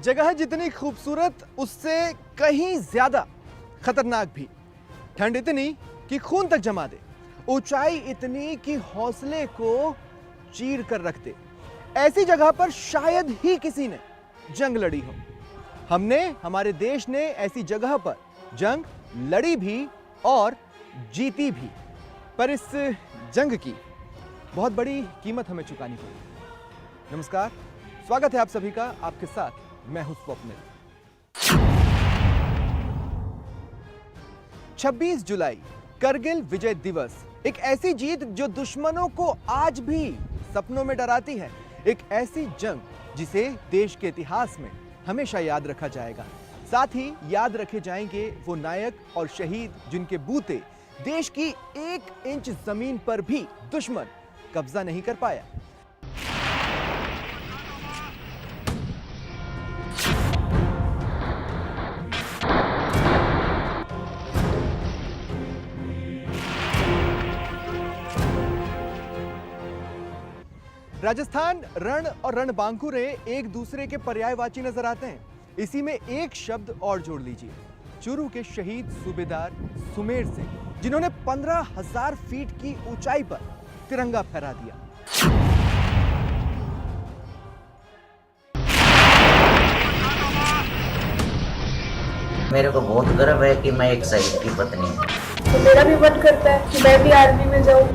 जगह जितनी खूबसूरत उससे कहीं ज्यादा खतरनाक भी। ठंड इतनी कि खून तक जमा दे, ऊंचाई इतनी कि हौसले को चीर कर रख दे। ऐसी जगह पर शायद ही किसी ने जंग लड़ी हो। हमारे देश ने ऐसी जगह पर जंग लड़ी भी और जीती भी, पर इस जंग की बहुत बड़ी कीमत हमें चुकानी पड़ी। नमस्कार, स्वागत है आप सभी का। आपके साथ मैं हूं स्वप्निल। 26 जुलाई करगिल विजय दिवस, एक ऐसी जीत जो दुश्मनों को आज भी सपनों में डराती है। एक ऐसी जंग जिसे देश के इतिहास में हमेशा याद रखा जाएगा। साथ ही याद रखे जाएंगे वो नायक और शहीद जिनके बूते देश की 1 इंच जमीन पर भी दुश्मन कब्जा नहीं कर पाया। राजस्थान रण और रणबांकुरे एक दूसरे के पर्यायवाची नजर आते हैं। इसी में एक शब्द और जोड़ लीजिए, चूरू के शहीद सूबेदार सुमेर सिंह, जिन्होंने 15,000 फीट की ऊंचाई पर तिरंगा फहरा दिया। मेरे को बहुत गर्व है कि मैं एक शहीद की पत्नी हूँ। तो मेरा भी मन करता है कि मैं भी आर्मी में जाऊं।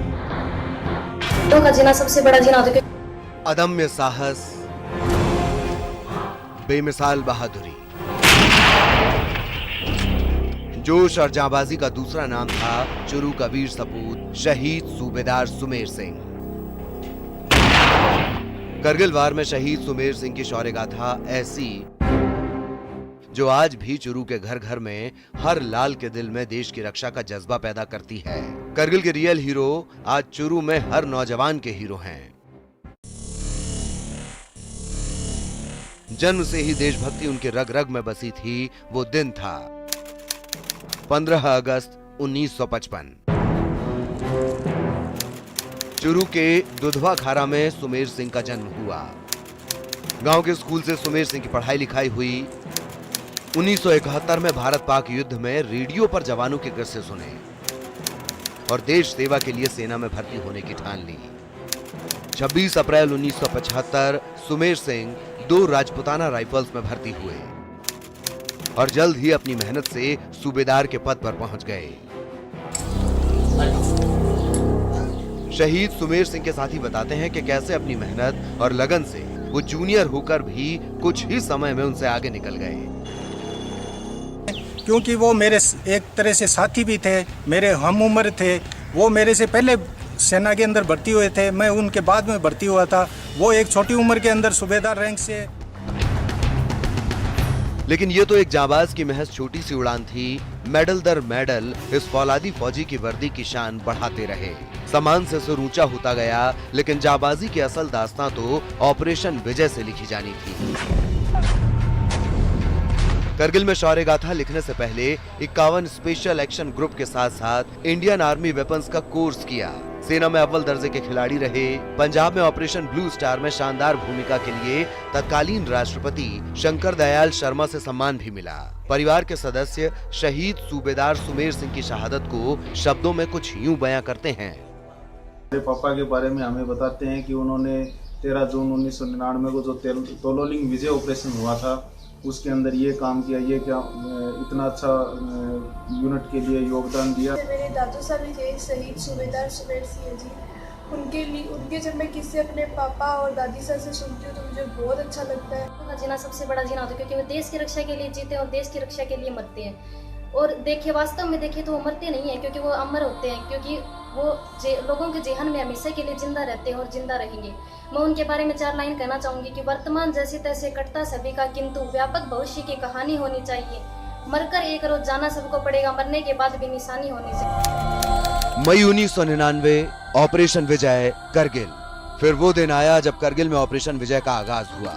तो का जीना सबसे बड़ा जीना होता है। अदम्य साहस, बेमिसाल बहादुरी, जोश और जांबाजी का दूसरा नाम था चूरू का वीर सपूत शहीद सूबेदार सुमेर सिंह। करगिल वार में शहीद सुमेर सिंह की शौर्य गाथा ऐसी जो आज भी चूरू के घर घर में हर लाल के दिल में देश की रक्षा का जज्बा पैदा करती है। करगिल के रियल हीरो आज चूरू में हर नौजवान के हीरो हैं। जन्म से ही देशभक्ति उनके रग रग में बसी थी। वो दिन था 15 अगस्त 1955। चूरू के दुधवा खारा में सुमेर सिंह का जन्म हुआ। गांव के स्कूल से सुमेर सिंह की पढ़ाई लिखाई हुई। 1971 में भारत पाक युद्ध में रेडियो पर जवानों के किस्से सुने और देश सेवा के लिए सेना में भर्ती होने की ठान ली। 26 अप्रैल 1975 सुमेर सिंह 2 राजपुताना राइफल्स में भर्ती हुए और जल्द ही अपनी मेहनत से सूबेदार के पद पर पहुंच गए। शहीद सुमेर सिंह के साथी बताते हैं कि कैसे अपनी मेहनत और लगन से वो जूनियर होकर भी कुछ ही समय में उनसे आगे निकल गए। क्योंकि वो मेरे एक तरह से साथी भी थे, मेरे हम उम्र थे। वो मेरे से पहले सेना के अंदर भर्ती हुए थे, मैं उनके बाद में भर्ती हुआ था। वो एक छोटी उम्र के अंदर सूबेदार रैंक से। लेकिन ये तो एक जाबाज की महज छोटी सी उड़ान थी। मेडल दर मेडल इस फौलादी फौजी की वर्दी की शान बढ़ाते रहे। सम्मान से सुर ऊंचा होता गया, लेकिन जाबाजी की असल दास्तां तो ऑपरेशन विजय से लिखी जानी थी। करगिल में शौर्य गाथा लिखने से पहले 51 स्पेशल एक्शन ग्रुप के साथ साथ इंडियन आर्मी वेपन्स का कोर्स किया। सेना में अव्वल दर्जे के खिलाड़ी रहे। पंजाब में ऑपरेशन ब्लू स्टार में शानदार भूमिका के लिए तत्कालीन राष्ट्रपति शंकर दयाल शर्मा से सम्मान भी मिला। परिवार के सदस्य शहीद सूबेदार सुमेर सिंह की शहादत को शब्दों में कुछ यूं बयां करते हैं। मेरे पापा के बारे में हमें बताते हैं कि उन्होंने 13 जून 1999 को जो तोलोलिंग विजय ऑपरेशन हुआ था उसके अंदर ये काम किया, ये क्या इतना अच्छा यूनिट के लिए योगदान दिया। मेरे दादू साहब थे शहीद सूबेदार सुमेर सिंह जी। उनके जब मैं किससे अपने पापा और दादी साहब से सुनती हूँ तो मुझे बहुत अच्छा लगता है। उनका जीना सबसे बड़ा जीना होता है, क्योंकि वो देश की रक्षा के लिए जीते हैं और देश की रक्षा के लिए मरते हैं। और देखिए, वास्तव में देखिए तो वो मरते नहीं है, क्योंकि वो अमर होते हैं, क्योंकि वो लोगों के जेहन में हमेशा के लिए जिंदा रहते हैं और जिंदा रहेंगे। मैं उनके बारे में 4 लाइन कहना चाहूंगी कि वर्तमान जैसे तैसे कटता सभी का, किंतु व्यापक भविष्य की कहानी होनी चाहिए। मरकर एक रोज जाना सबको पड़ेगा, मरने के बाद भी निशानी होनी चाहिए। मई 1999 ऑपरेशन विजय करगिल। फिर वो दिन आया जब करगिल में ऑपरेशन विजय का आगाज हुआ।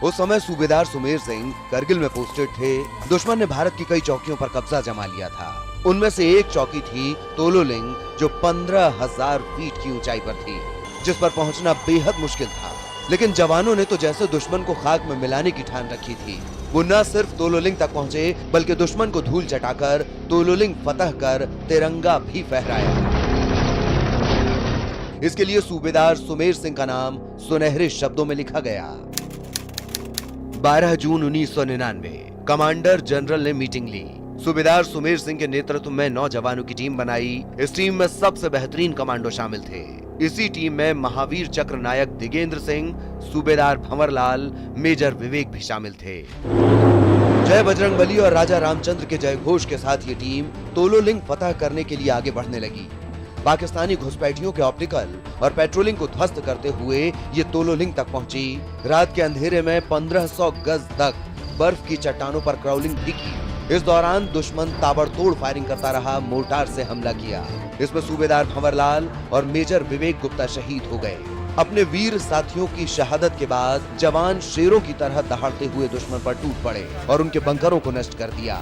उस समय सूबेदार सुमेर सिंह करगिल में पोस्टेड थे। दुश्मन ने भारत की कई चौकियों पर कब्जा जमा लिया था। उनमें से एक चौकी थी तोलोलिंग, जो 15,000 फीट की ऊंचाई पर थी, जिस पर पहुंचना बेहद मुश्किल था। लेकिन जवानों ने तो जैसे दुश्मन को खाक में मिलाने की ठान रखी थी। वो न सिर्फ तोलोलिंग तक पहुंचे बल्कि दुश्मन को धूल चटाकर तोलोलिंग फतह कर तिरंगा भी फहराया। इसके लिए सूबेदार सुमेर सिंह का नाम सुनहरे शब्दों में लिखा गया। 12 जून 1999 कमांडर जनरल ने मीटिंग ली। सूबेदार सुमेर सिंह के नेतृत्व में 9 जवानों की टीम बनाई। इस टीम में सबसे बेहतरीन कमांडो शामिल थे। इसी टीम में महावीर चक्र नायक दिगेंद्र सिंह, सूबेदार भंवरलाल, मेजर विवेक भी शामिल थे। जय बजरंगबली और राजा रामचंद्र के जयघोष के साथ ये टीम तोलोलिंग फतह करने के लिए आगे बढ़ने लगी। पाकिस्तानी घुसपैठियों के ऑप्टिकल और पेट्रोलिंग को ध्वस्त करते हुए ये तोलोलिंग तक पहुंची। रात के अंधेरे में 1500 गज तक बर्फ की चट्टानों पर क्राउलिंग भी की। इस दौरान दुश्मन ताबड़तोड़ फायरिंग करता रहा, मोर्टार से हमला किया। इसमें सूबेदार भंवरलाल और मेजर विवेक गुप्ता शहीद हो गए। अपने वीर साथियों की शहादत के बाद जवान शेरों की तरह दहाड़ते हुए दुश्मन पर टूट पड़े और उनके बंकरों को नष्ट कर दिया।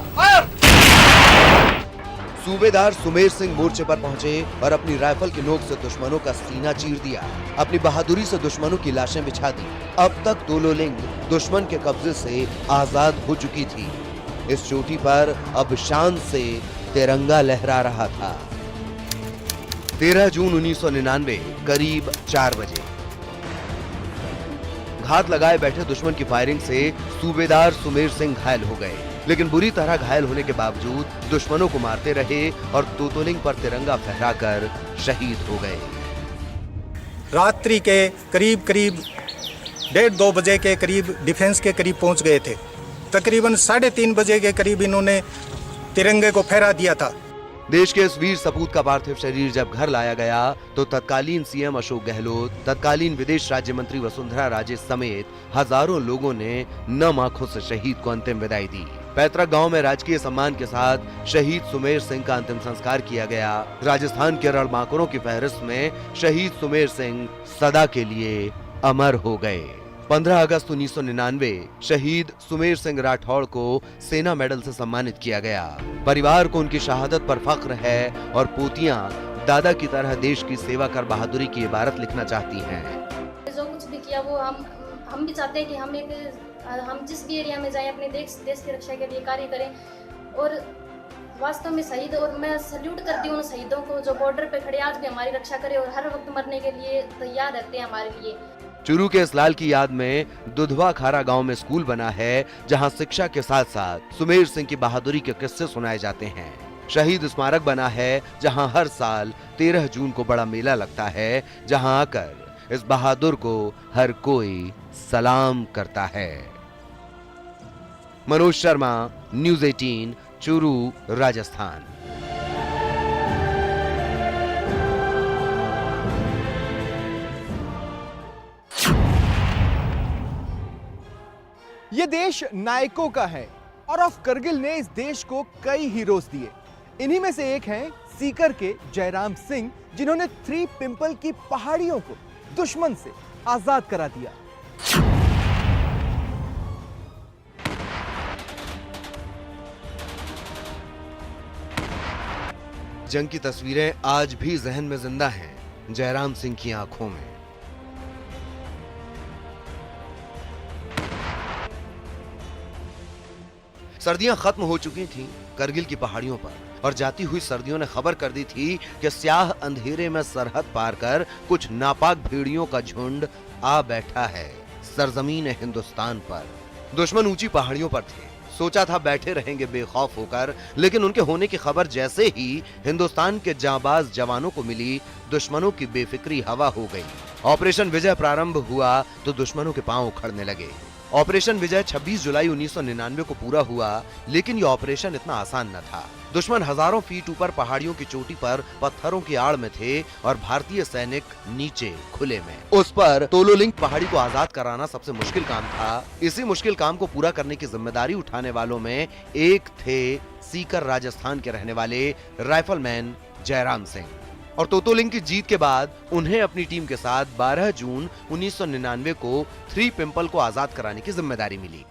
सूबेदार सुमेर सिंह मोर्चे पर पहुंचे और अपनी राइफल की नोक से दुश्मनों का सीना चीर दिया। अपनी बहादुरी से दुश्मनों की लाशें बिछा दी। अब तक तोलोलिंग दुश्मन के कब्जे से आजाद हो चुकी थी। इस चोटी पर अब शान से तिरंगा लहरा रहा था। 13 जून 1999 करीब 4 बजे घात लगाए बैठे दुश्मन की फायरिंग से सूबेदार सुमेर सिंह घायल हो गए, लेकिन बुरी तरह घायल होने के बावजूद दुश्मनों को मारते रहे और तोलोलिंग पर तिरंगा फहराकर शहीद हो गए। रात्रि के करीब 1:30-2 बजे के करीब डिफेंस के करीब पहुंच गए थे। तकरीबन 3:30 बजे के करीब इन्होंने तिरंगे को फहरा दिया था। देश के इस वीर सपूत का पार्थिव शरीर जब घर लाया गया तो तत्कालीन सीएम अशोक गहलोत, तत्कालीन विदेश राज्य मंत्री वसुंधरा राजे समेत हजारों लोगों ने नम आंखों से शहीद को अंतिम विदाई दी। पैतृक गांव में राजकीय सम्मान के साथ शहीद सुमेर सिंह का अंतिम संस्कार किया गया। राजस्थान के रणबांकुरों की फहरिस्त में शहीद सुमेर सिंह सदा के लिए अमर हो गए। 15 अगस्त 1999 शहीद सुमेर सिंह राठौड़ को सेना मेडल से सम्मानित किया गया। परिवार को उनकी शहादत पर फख्र है और पोतियां दादा की तरह देश की सेवा कर बहादुरी की इबारत लिखना चाहती हैं। जो कुछ भी किया वो हम भी चाहते हैं कि हम जिस भी एरिया में जाएं अपने देश की रक्षा के लिए कार्य करें। और वास्तव में शहीद, और मैं सल्यूट करती हूँ उन शहीदों को जो बॉर्डर पे खड़े आज भी हमारी रक्षा करें और हर वक्त मरने के लिए तैयार रहते हैं हमारे लिए। चुरू के इस लाल की याद में दुधवा खारा गांव में स्कूल बना है, जहां शिक्षा के साथ साथ सुमेर सिंह की बहादुरी के किस्से सुनाए जाते हैं। शहीद स्मारक बना है, जहां हर साल 13 जून को बड़ा मेला लगता है, जहां आकर इस बहादुर को हर कोई सलाम करता है। मनोज शर्मा, न्यूज़ 18, चुरू, राजस्थान। ये देश नायकों का है और ऑफ करगिल ने इस देश को कई हीरोज दिए। इन्हीं में से एक हैं सीकर के जयराम सिंह, जिन्होंने 3 पिंपल की पहाड़ियों को दुश्मन से आजाद करा दिया। जंग की तस्वीरें आज भी जहन में जिंदा हैं जयराम सिंह की आंखों में। सर्दियां खत्म हो चुकी थीं करगिल की पहाड़ियों पर, और जाती हुई सर्दियों ने खबर कर दी थी कि स्याह अंधेरे में सरहद पार कर कुछ नापाक भेड़ियों का झुंड आ बैठा है सरजमीन हिंदुस्तान पर। दुश्मन ऊंची पहाड़ियों पर थे, सोचा था बैठे रहेंगे बेखौफ होकर, लेकिन उनके होने की खबर जैसे ही हिंदुस्तान के जांबाज जवानों को मिली, दुश्मनों की बेफिक्री हवा हो गई। ऑपरेशन विजय प्रारंभ हुआ तो दुश्मनों के पांव उखड़ने लगे। ऑपरेशन विजय 26 जुलाई 1999 को पूरा हुआ, लेकिन यह ऑपरेशन इतना आसान न था। दुश्मन हजारों फीट ऊपर पहाड़ियों की चोटी पर पत्थरों की आड़ में थे और भारतीय सैनिक नीचे खुले में। उस पर तोलोलिंग पहाड़ी को आजाद कराना सबसे मुश्किल काम था। इसी मुश्किल काम को पूरा करने की जिम्मेदारी उठाने वालों में एक थे सीकर राजस्थान के रहने वाले राइफलमैन जयराम सिंह। और तोलोलिंग की जीत के बाद उन्हें अपनी टीम के साथ 12 जून 1999 को 3 पिंपल को आजाद कराने की जिम्मेदारी मिली।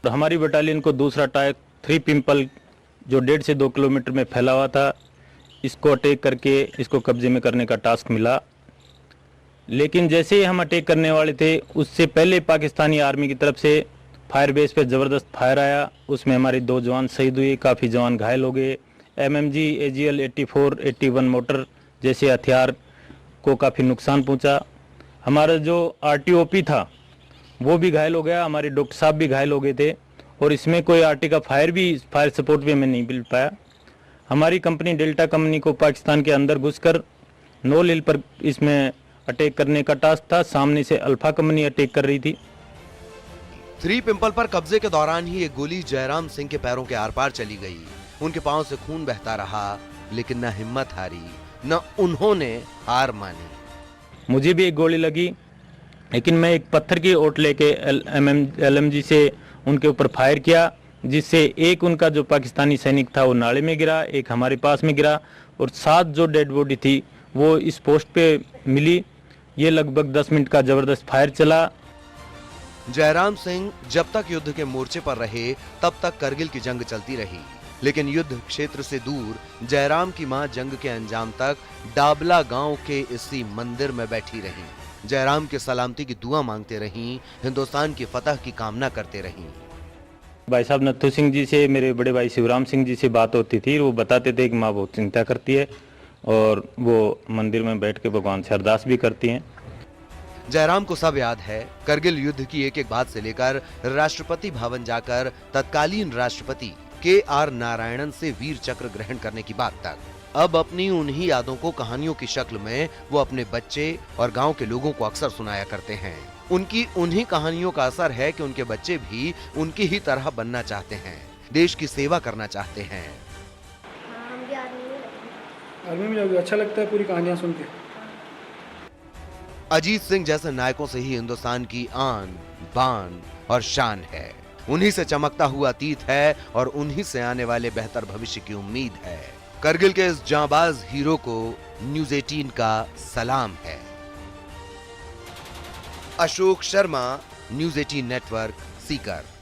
हमारी बटालियन को दूसरा टारगेट 3 पिंपल जो 1.5 से 2 किलोमीटर में फैला हुआ था, इसको अटैक करके इसको कब्जे में करने का टास्क मिला। लेकिन जैसे ही हम अटैक करने वाले थे उससे पहले पाकिस्तानी आर्मी की तरफ से फायर बेस पे ज़बरदस्त फायर आया। उसमें हमारे 2 जवान शहीद हुए, काफ़ी जवान घायल हो गए। MMG AGL 84 81 मोटर जैसे हथियार को काफ़ी नुकसान पहुंचा। हमारा जो RTOP था वो भी घायल हो गया, हमारे डॉक्टर साहब भी घायल हो गए थे और इसमें कोई RT का फायर सपोर्ट भी हमें नहीं मिल पाया। हमारी कंपनी डेल्टा कंपनी को पाकिस्तान के अंदर घुसकर नोल हिल पर इसमें अटैक करने का टास्क था। सामने से अल्फा कंपनी अटैक कर रही थी। 3 पिंपल पर कब्जे के दौरान ही एक गोली जयराम सिंह के पैरों के आर पार चली गई। उनके पांव से खून बहता रहा, लेकिन न हिम्मत हारी, न उन्होंने हार मानी। मुझे भी एक गोली लगी, लेकिन मैं एक पत्थर की ओट लेके LMG से उनके ऊपर फायर किया, जिससे एक उनका जो पाकिस्तानी सैनिक था वो नाले में गिरा, एक हमारे पास में गिरा और 7 जो डेड बॉडी थी वो इस पोस्ट पे मिली। ये लगभग 10 मिनट का जबरदस्त फायर चला। जयराम सिंह जब तक युद्ध के मोर्चे पर रहे तब तक करगिल की जंग चलती रही, लेकिन युद्ध क्षेत्र से दूर जयराम की मां जंग के अंजाम तक डाबला गांव के इसी मंदिर में बैठी रहीं। जयराम के सलामती की दुआ मांगते रहीं, हिंदुस्तान की फतह की कामना करते रहीं। भाई साहब नथु सिंह जी से, मेरे बड़े भाई शिवराम सिंह जी से बात होती थी। वो बताते थे कि माँ बहुत चिंता करती है और वो मंदिर में बैठ के भगवान से अरदास भी करती हैं। जयराम को सब याद है, करगिल युद्ध की एक एक बात से लेकर राष्ट्रपति भवन जाकर तत्कालीन राष्ट्रपति KR नारायणन से वीर चक्र ग्रहण करने की बात तक। अब अपनी उन्हीं यादों को कहानियों की शक्ल में वो अपने बच्चे और गांव के लोगों को अक्सर सुनाया करते हैं। उनकी उन्हीं कहानियों का असर है कि उनके बच्चे भी उनकी ही तरह बनना चाहते हैं, देश की सेवा करना चाहते हैं। आर्मी में जाओगे, अच्छा लगता है पूरी कहानियां सुन के। अजीत सिंह जैसे नायकों से ही हिंदुस्तान की आन, बान और शान है। उन्हीं से चमकता हुआ अतीत है और उन्हीं से आने वाले बेहतर भविष्य की उम्मीद है। करगिल के इस जांबाज हीरो को न्यूज़ 18 का सलाम है। Ashok Sharma, news 18 network, Sikar.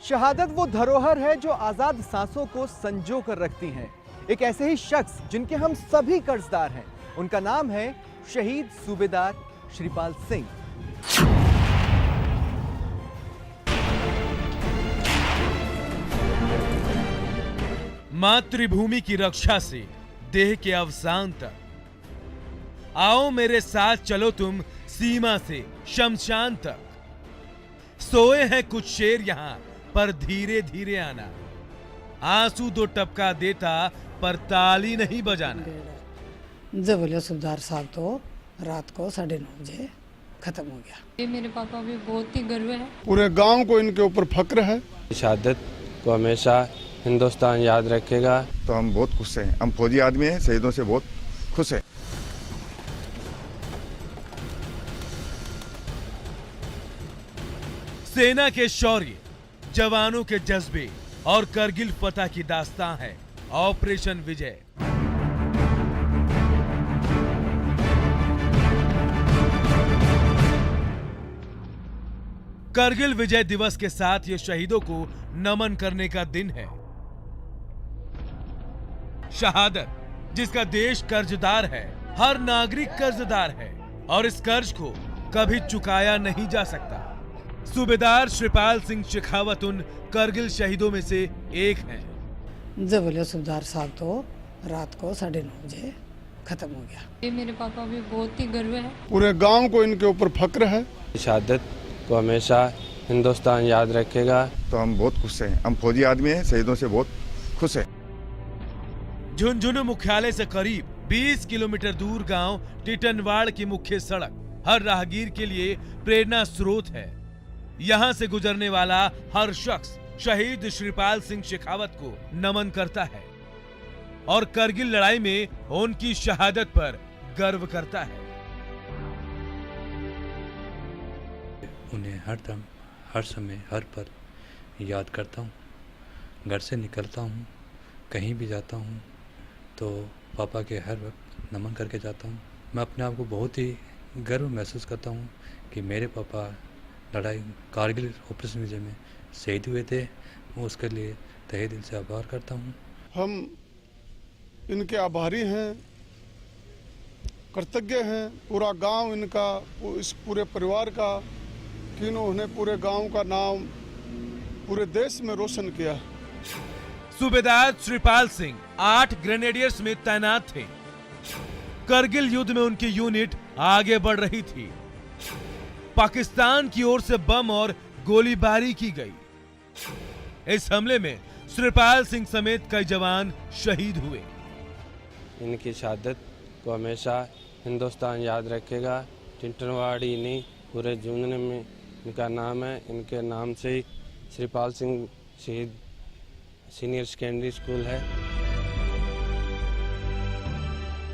शहादत वो धरोहर है जो आजाद सांसों को संजो कर रखती हैं। एक ऐसे ही शख्स जिनके हम सभी कर्जदार हैं, उनका नाम है शहीद सूबेदार श्रीपाल सिंह। मातृभूमि की रक्षा से देह के अवसान तक, आओ मेरे साथ चलो तुम सीमा से शमशान तक। सोए हैं कुछ शेर यहाँ पर धीरे धीरे आना, आंसू दो टपका देता पर ताली नहीं बजाना। जब बोले सूबेदार साहब तो रात को 9:30 बजे खत्म हो गया। ये मेरे पापा भी बहुत ही गर्व है, पूरे गांव को इनके ऊपर फक्र है। शहादत को हमेशा हिंदुस्तान याद रखेगा। तो हम बहुत खुश हैं, हम फौजी आदमी हैं, शहीदों से बहुत खुश हैं। सेना के शौर्य, जवानों के जज्बे और करगिल फतह की दास्तां है ऑपरेशन विजय। करगिल विजय दिवस के साथ ये शहीदों को नमन करने का दिन है। शहादत जिसका देश कर्जदार है, हर नागरिक कर्जदार है और इस कर्ज को कभी चुकाया नहीं जा सकता। सूबेदार श्रीपाल सिंह शेखावत उन करगिल शहीदों में से एक हैं। जब बोले सूबेदार साहब तो रात को 9:30 बजे खत्म हो गया। ये मेरे पापा भी बहुत ही गर्व है, पूरे गांव को इनके ऊपर फक्र है। शहादत को हमेशा हिंदुस्तान याद रखेगा। तो हम बहुत खुश हैं, हम फौजी आदमी हैं, शहीदों से बहुत खुश हैं। झुंझुनू मुख्यालय से करीब 20 किलोमीटर दूर गांव टिटनवाड़ की मुख्य सड़क हर राहगीर के लिए प्रेरणा स्रोत है। यहां से गुजरने वाला हर शख्स शहीद श्रीपाल सिंह शेखावत को नमन करता है और करगिल लड़ाई में उनकी शहादत पर गर्व करता है। उन्हें हर दम, हर समय, हर पल याद करता हूँ। घर से निकलता हूँ, कहीं भी जाता हूँ तो पापा के हर वक्त नमन करके जाता हूँ। मैं अपने आप को बहुत ही गर्व महसूस करता हूँ कि मेरे पापा लड़ाई कारगिल ऑपरेशन विजय में शहीद हुए थे। मैं उसके लिए तहे दिल से आभार करता हूँ। हम इनके आभारी हैं, कृतज्ञ हैं। पूरा गांव इनका, इस पूरे परिवार का, कि इन्होंने पूरे गांव का नाम पूरे देश में रोशन किया। सूबेदार श्रीपाल सिंह 8 ग्रेनेडियर्स में तैनात थे। करगिल युद्ध में उनकी यूनिट आगे बढ़ रही थी। पाकिस्तान की ओर से बम और गोलीबारी की गई। इस हमले में श्रीपाल सिंह समेत कई जवान शहीद हुए। इनकी शहादत को हमेशा हिंदुस्तान याद रखेगा। टिटनवाड़ी नहीं, पूरे जून में इनका नाम है। इनके नाम से ही श्रीपाल सिंह शहीद सीनियर सेकेंडरी स्कूल है।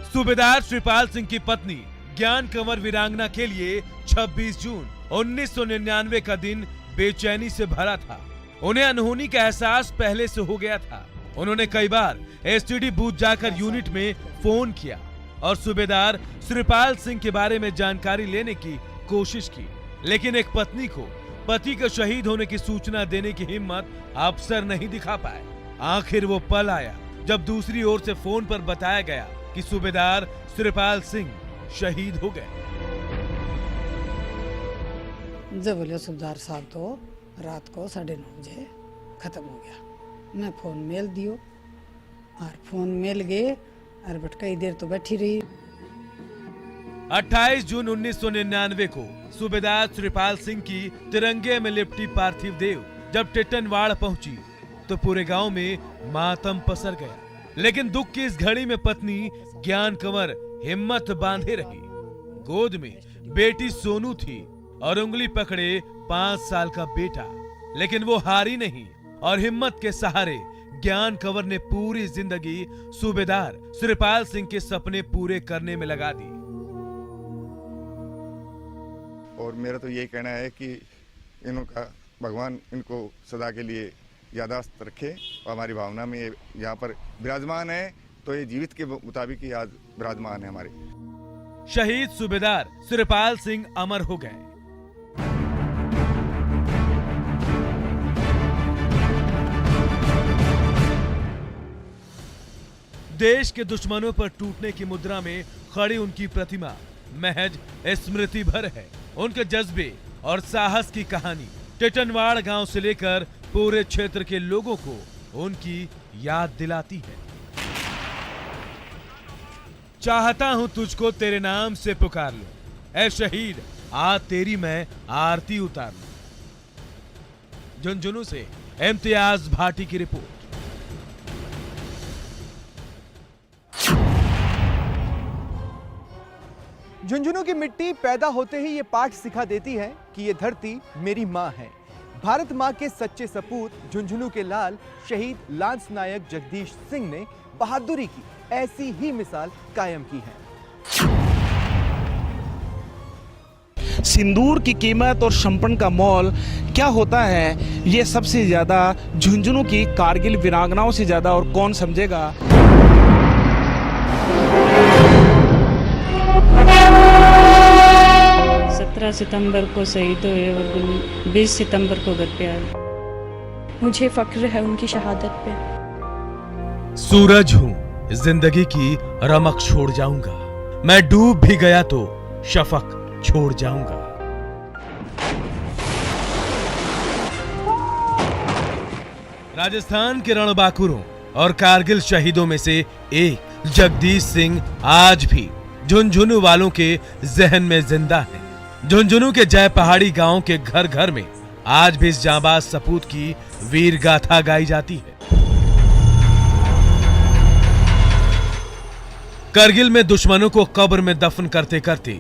सूबेदार श्रीपाल सिंह की पत्नी ज्ञान कंवर वीरांगना के लिए 26 जून 1999 का दिन बेचैनी से भरा था। उन्हें अनहोनी का एहसास पहले से हो गया था। उन्होंने कई बार एसटीडी बूथ जाकर यूनिट में फोन किया और सूबेदार श्रीपाल सिंह के बारे में जानकारी लेने की कोशिश की, लेकिन एक पत्नी को पति के शहीद होने की सूचना देने की हिम्मत अफसर नहीं दिखा पाए। आखिर वो पल आया जब दूसरी ओर से फोन पर बताया गया कि सूबेदार श्रीपाल सिंह शहीद हो गए। जब बोले सूबेदार साहब तो रात को 9:30 बजे खत्म हो गया। मैं फोन मेल दियो और फोन मेल गए और बट कई देर तो बैठी रही। 28 जून 1999 को सूबेदार श्रीपाल सिंह की तिरंगे में लिपटी पार्थिव देव जब टिटनवाड़ पहुंची तो पूरे गांव में मातम पसर गया। लेकिन दुख की इस घड़ी में पत्नी ज्ञान कंवर हिम्मत बांधे रही। गोद में बेटी सोनू थी और उंगली पकड़े 5 साल का बेटा, लेकिन वो हारी नहीं और हिम्मत के सहारे ज्ञान कंवर ने पूरी जिंदगी सूबेदार श्रीपाल सिंह के सपने पूरे करने में लगा दी। और मेरा तो यही कहना है कि इनका भगवान इनको सदा के लिए यादाश्त रखे और हमारी भावना में यहाँ पर विराजमान है, तो ये जीवित के मुताबिक ही आज विराजमान है हमारे। शहीद सूबेदार श्रीपाल सिंह अमर हो गए। देश के दुश्मनों पर टूटने की मुद्रा में खड़ी उनकी प्रतिमा महज स्मृति भर है। उनके जज्बे और साहस की कहानी टिटनवाड़ गांव से लेकर पूरे क्षेत्र के लोगों को उनकी याद दिलाती है। चाहता हूं तुझको तेरे नाम से पुकार लूं, ऐ शहीद आज तेरी मैं आरती उतार लूं। झुंझुनू से इम्तियाज भाटी की रिपोर्ट। झुंझुनू की मिट्टी पैदा होते ही ये पाठ सिखा देती है कि ये धरती मेरी माँ है। भारत माँ के सच्चे सपूत झुंझुनू के लाल शहीद लांस नायक जगदीश सिंह ने बहादुरी की ऐसी ही मिसाल कायम की है। सिंदूर की कीमत और शंपन का मोल क्या होता है, ये सबसे ज्यादा झुंझुनू की कारगिल वीरांगनाओं से ज्यादा और कौन समझेगा। 17 सितंबर को शहीद हुए और 20 सितंबर को घर पे आए। मुझे फक्र है उनकी शहादत पे। सूरज हूँ, जिंदगी की रमक छोड़ जाऊंगा, मैं डूब भी गया तो शफक छोड़ जाऊंगा। राजस्थान के रणबांकुरों और कारगिल शहीदों में से एक जगदीश सिंह आज भी झुंझुनू वालों के जहन में जिंदा है। झुंझुनू के जय पहाड़ी गांव के घर घर में आज भी इस जांबाज सपूत की वीर गाथा गाई जाती है। करगिल में दुश्मनों को कब्र में दफन करते करते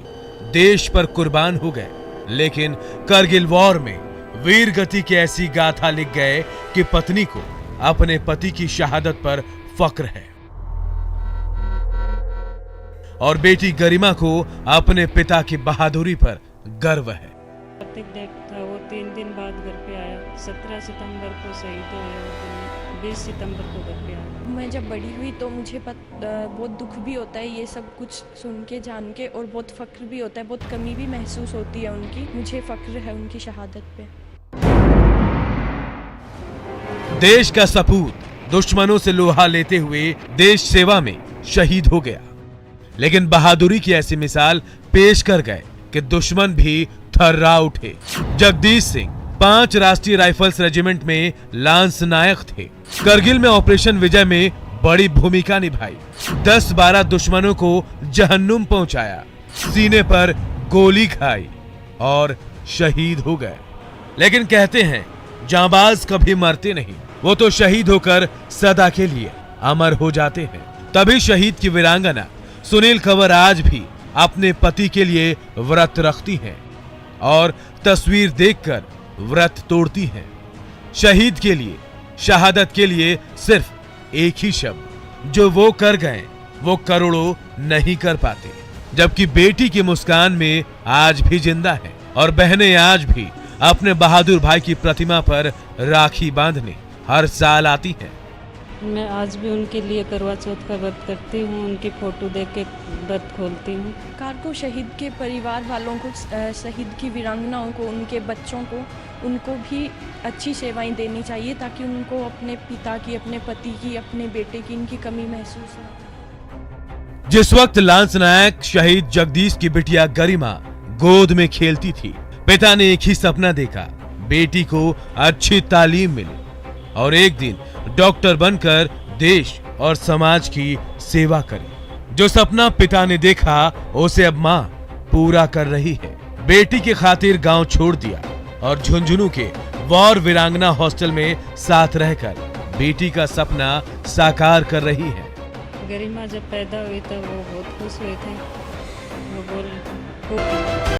देश पर कुर्बान हो गए, लेकिन करगिल वॉर में वीर गति की ऐसी गाथा लिख गए कि पत्नी को अपने पति की शहादत पर फक्र है और बेटी गरिमा को अपने पिता की बहादुरी पर गर्व है। देख था वो 3 दिन बाद घर पे आया। 17 सितंबर को शहीद हुए और 20 सितंबर को घर पे आया। मैं जब बड़ी हुई तो मुझे बहुत दुख भी होता है ये सब कुछ सुन के जान के, और बहुत फक्र भी होता है, बहुत कमी भी महसूस होती है उनकी। मुझे फक्र है उनकी शहादत पे। देश का सपूत दुश्मनों से लोहा लेते हुए देश सेवा में शहीद हो गया। लेकिन बहादुरी की ऐसी मिसाल पेश कर गए कि दुश्मन भी थर्रा उठे। जगदीश सिंह 5 राष्ट्रीय राइफल्स रेजिमेंट में लांस नायक थे। करगिल में ऑपरेशन विजय में बड़ी भूमिका निभाई। 10-12 दुश्मनों को जहन्नुम पहुंचाया, सीने पर गोली खाई और शहीद हो गए। लेकिन कहते हैं जांबाज कभी मरते नहीं, वो तो शहीद होकर सदा के लिए अमर हो जाते हैं। तभी शहीद की वीरांगना सुनील कंवर आज भी अपने पति के लिए व्रत रखती हैं और तस्वीर देखकर व्रत तोड़ती हैं। शहीद के लिए, शहादत के लिए सिर्फ एक ही शब्द, जो वो कर गए वो करोड़ों नहीं कर पाते। जबकि बेटी की मुस्कान में आज भी जिंदा है और बहनें आज भी अपने बहादुर भाई की प्रतिमा पर राखी बांधने हर साल आती हैं। मैं आज भी उनके लिए करवा चौथ का व्रत करती हूँ, उनकी फोटो देख के व्रत खोलती हूँ। सरकार को शहीद के परिवार वालों को, शहीद की वीरांगनाओं को, उनके बच्चों को, उनको भी अच्छी सेवाएं देनी चाहिए ताकि उनको अपने पिता की, अपने पति की, अपने बेटे की इनकी कमी महसूस न। जिस वक्त लांस नायक शहीद जगदीश की बिटिया गरिमा गोद में खेलती थी, पिता ने एक ही सपना देखा, बेटी को अच्छी तालीम मिले और एक दिन डॉक्टर बनकर देश और समाज की सेवा करे। जो सपना पिता ने देखा उसे अब मां पूरा कर रही है। बेटी के खातिर गांव छोड़ दिया और झुंझुनू के वॉर वीरांगना हॉस्टल में साथ रहकर बेटी का सपना साकार कर रही है। गरिमा जब पैदा हुई तब वो बहुत खुश हुए थे। वो बोल